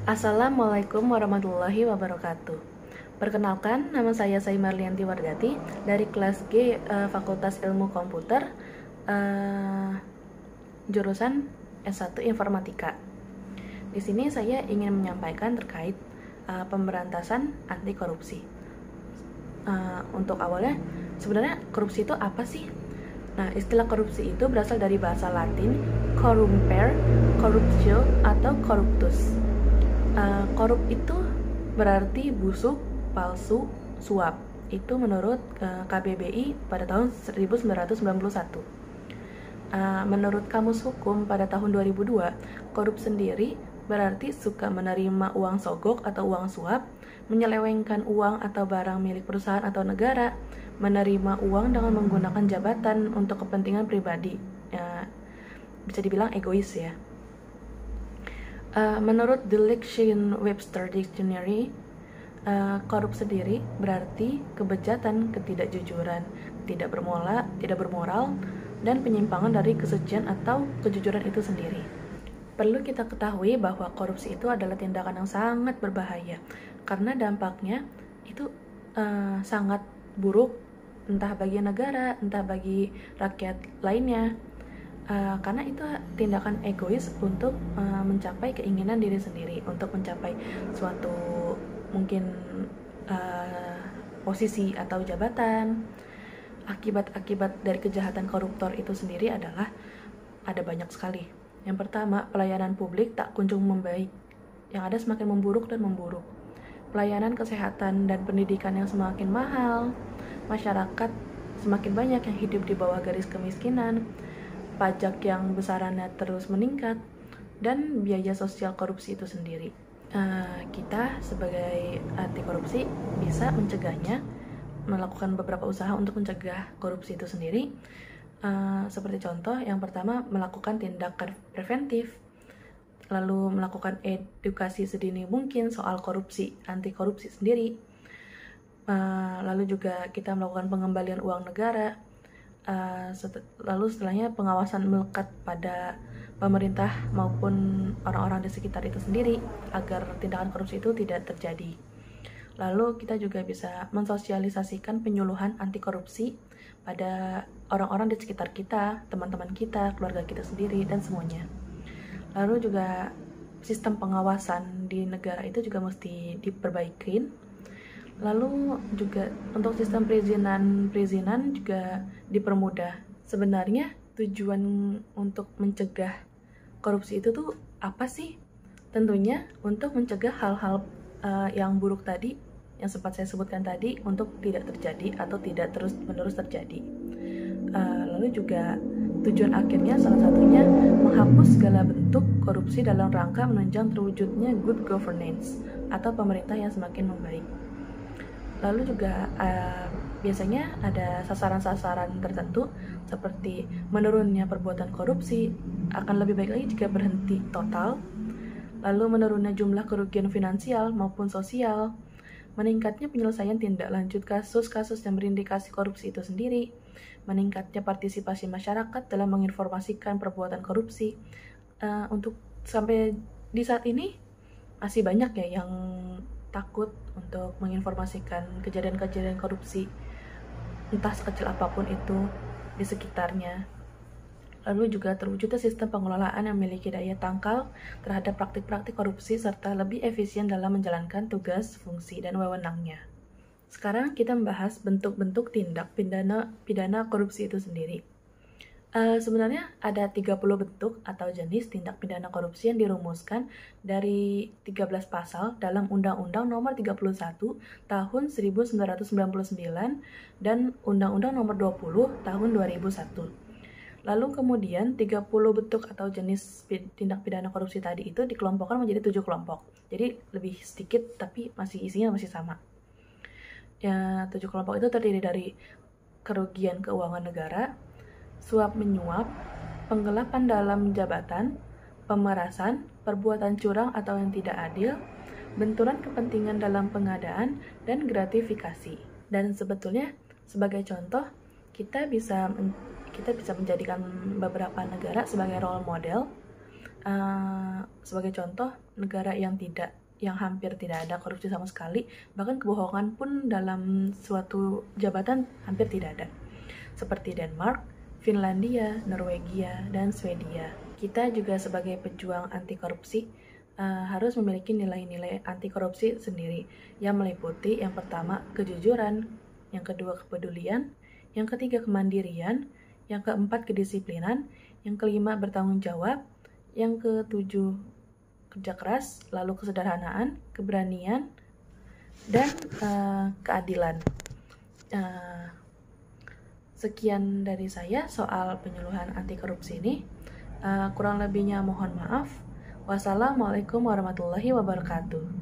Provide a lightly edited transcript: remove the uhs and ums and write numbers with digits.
Assalamualaikum warahmatullahi wabarakatuh. Perkenalkan, nama saya Marlianti Wardati dari kelas G Fakultas Ilmu Komputer, jurusan S1 Informatika. Di sini saya ingin menyampaikan terkait pemberantasan anti korupsi. Untuk awalnya, sebenarnya korupsi itu apa sih? Nah, istilah korupsi itu berasal dari bahasa Latin corrumpere, corruptio, atau corruptus. Korup itu berarti busuk, palsu, suap. Itu menurut KBBI pada tahun 1991. Menurut Kamus Hukum pada tahun 2002, korup sendiri berarti suka menerima uang sogok atau uang suap, menyelewengkan uang atau barang milik perusahaan atau negara, menerima uang dengan menggunakan jabatan untuk kepentingan pribadi. Bisa dibilang egois ya. Menurut The Webster Dictionary, korup sendiri berarti kebejatan, ketidakjujuran, tidak bermoral, dan penyimpangan dari kesucian atau kejujuran itu sendiri. Perlu kita ketahui bahwa korupsi itu adalah tindakan yang sangat berbahaya, karena dampaknya itu sangat buruk, entah bagi negara, entah bagi rakyat lainnya. Karena itu tindakan egois untuk mencapai keinginan diri sendiri, untuk mencapai suatu mungkin posisi atau jabatan. Akibat-akibat dari kejahatan koruptor itu sendiri adalah ada banyak sekali. Yang pertama, pelayanan publik tak kunjung membaik, yang ada semakin memburuk dan memburuk. Pelayanan kesehatan dan pendidikan yang semakin mahal, masyarakat semakin banyak yang hidup di bawah garis kemiskinan, pajak yang besarannya terus meningkat, dan biaya sosial korupsi itu sendiri. Kita sebagai anti korupsi bisa mencegahnya, melakukan beberapa usaha untuk mencegah korupsi itu sendiri. Seperti contoh, yang pertama melakukan tindakan preventif, lalu melakukan edukasi sedini mungkin soal korupsi, anti korupsi sendiri. Lalu juga kita melakukan pengembalian uang negara. Lalu setelahnya pengawasan melekat pada pemerintah maupun orang-orang di sekitar itu sendiri agar tindakan korupsi itu tidak terjadi. Lalu kita juga bisa mensosialisasikan penyuluhan anti korupsi pada orang-orang di sekitar kita, teman-teman kita, keluarga kita sendiri, dan semuanya. Lalu juga sistem pengawasan di negara itu juga mesti diperbaikin. Lalu juga untuk sistem perizinan juga dipermudah. Sebenarnya tujuan untuk mencegah korupsi itu tuh apa sih? Tentunya untuk mencegah hal-hal yang buruk tadi, yang sempat saya sebutkan tadi, untuk tidak terjadi atau tidak terus-menerus terjadi. Lalu juga tujuan akhirnya salah satunya menghapus segala bentuk korupsi dalam rangka menunjang terwujudnya good governance atau pemerintah yang semakin membaik. Lalu juga biasanya ada sasaran-sasaran tertentu seperti menurunnya perbuatan korupsi, akan lebih baik lagi jika berhenti total, lalu menurunnya jumlah kerugian finansial maupun sosial, meningkatnya penyelesaian tindak lanjut kasus-kasus yang berindikasi korupsi itu sendiri, meningkatnya partisipasi masyarakat dalam menginformasikan perbuatan korupsi. Untuk sampai di saat ini masih banyak ya yang takut untuk menginformasikan kejadian-kejadian korupsi, entah sekecil apapun itu di sekitarnya. Lalu juga terwujudnya sistem pengelolaan yang memiliki daya tangkal terhadap praktik-praktik korupsi serta lebih efisien dalam menjalankan tugas, fungsi, dan wewenangnya. Sekarang kita membahas bentuk-bentuk tindak pidana korupsi itu sendiri. Sebenarnya ada 30 bentuk atau jenis tindak pidana korupsi yang dirumuskan dari 13 pasal dalam Undang-Undang Nomor 31 Tahun 1999 dan Undang-Undang Nomor 20 Tahun 2001. Lalu kemudian 30 bentuk atau jenis tindak pidana korupsi tadi itu dikelompokkan menjadi 7 kelompok. Jadi lebih sedikit tapi isinya masih sama. Ya, 7 kelompok itu terdiri dari kerugian keuangan negara, suap menyuap, penggelapan dalam jabatan, pemerasan, perbuatan curang atau yang tidak adil, benturan kepentingan dalam pengadaan, dan gratifikasi. Dan sebetulnya sebagai contoh, kita bisa menjadikan beberapa negara sebagai role model Sebagai contoh, negara yang hampir tidak ada korupsi sama sekali, bahkan kebohongan pun dalam suatu jabatan hampir tidak ada. Seperti Denmark, Finlandia, Norwegia, dan Swedia. Kita juga sebagai pejuang anti korupsi harus memiliki nilai-nilai anti korupsi sendiri yang meliputi yang pertama kejujuran, yang kedua kepedulian, yang ketiga kemandirian, yang keempat kedisiplinan, yang kelima bertanggung jawab, yang ketujuh kerja keras, lalu kesederhanaan, keberanian, dan keadilan. Sekian dari saya soal penyuluhan anti korupsi ini. Kurang lebihnya mohon maaf. Wassalamualaikum warahmatullahi wabarakatuh.